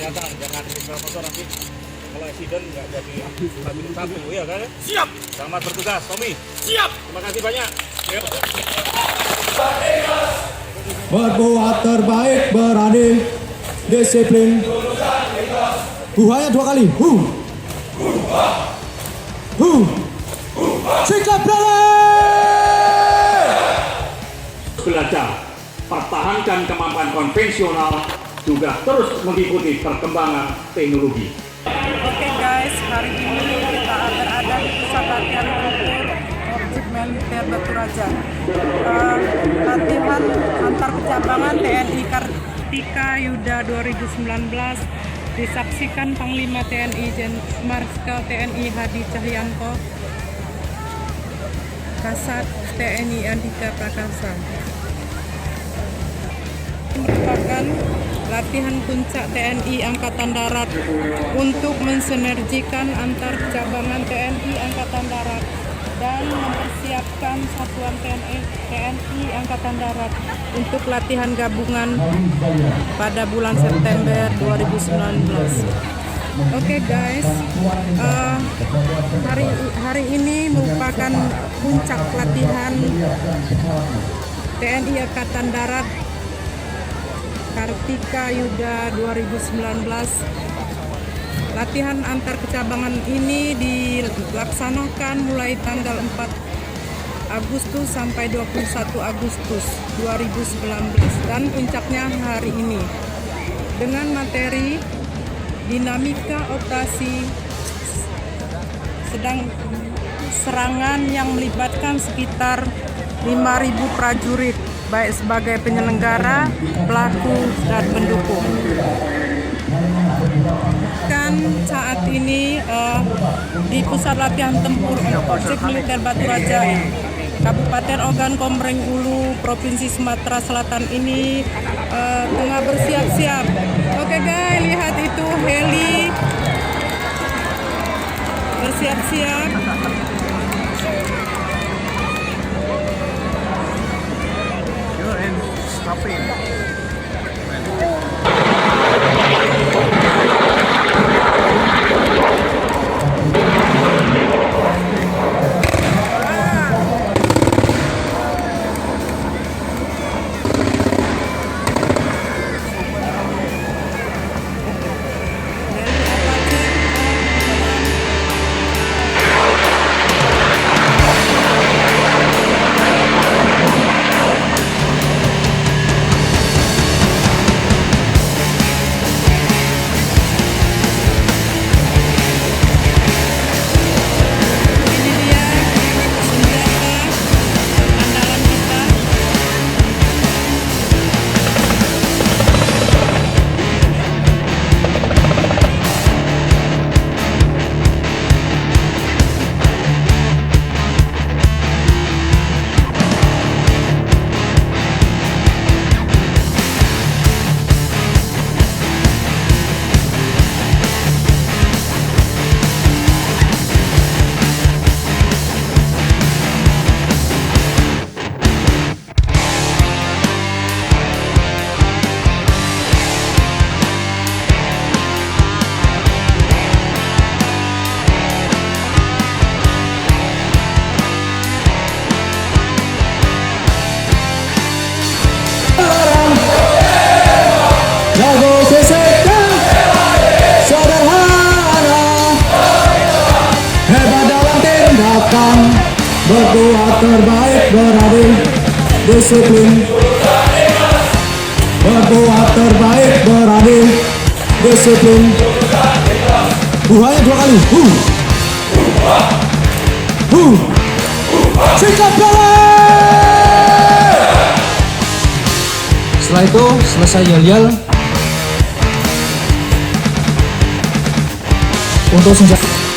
hati-hati, jangan tinggal motor nanti kalau accident nggak jadi ambil satu, ya kan? Siap. Selamat bertugas, Tommy. Siap. Terima kasih banyak. Yuk. Berbuat terbaik, berani, disiplin. Hanya 2 kali. Sikap berani. Belajar, pertahankan kemampuan konvensional, juga terus mengikuti perkembangan teknologi. Oke guys, hari ini kita berada di pusat latihan tempur Objek Militer Batu Raja. Latihan antar kecabangan TNI Kartika Yuda 2019 disaksikan Panglima TNI Marskal TNI Hadi Cahyanto, Kasat TNI Andika Prakasa. Merupakan latihan puncak TNI Angkatan Darat untuk mensinergikan antar cabangan TNI Angkatan Darat dan mempersiapkan satuan TNI Angkatan Darat untuk latihan gabungan pada bulan September 2019. Oke guys, hari ini merupakan puncak latihan TNI Angkatan Darat Kartika Yuda 2019. Latihan antar kecabangan ini dilaksanakan mulai tanggal 4 Agustus sampai 21 Agustus 2019 dan puncaknya hari ini dengan materi dinamika operasi sedang serangan yang melibatkan sekitar 5.000 prajurit, baik sebagai penyelenggara, pelaku, dan pendukung. Kan saat ini di pusat latihan tempur Objek Militer Batu Raja, Kabupaten Ogan Komering Ulu, Provinsi Sumatera Selatan ini tengah bersiap-siap. Oke guys, lihat itu heli bersiap-siap. Berbuat terbaik, berani, disiplin. Berbuat terbaik, berani, disiplin. Hanya 2 kali. Sikap berani. Setelah itu selesai yel-yel untuk senjata.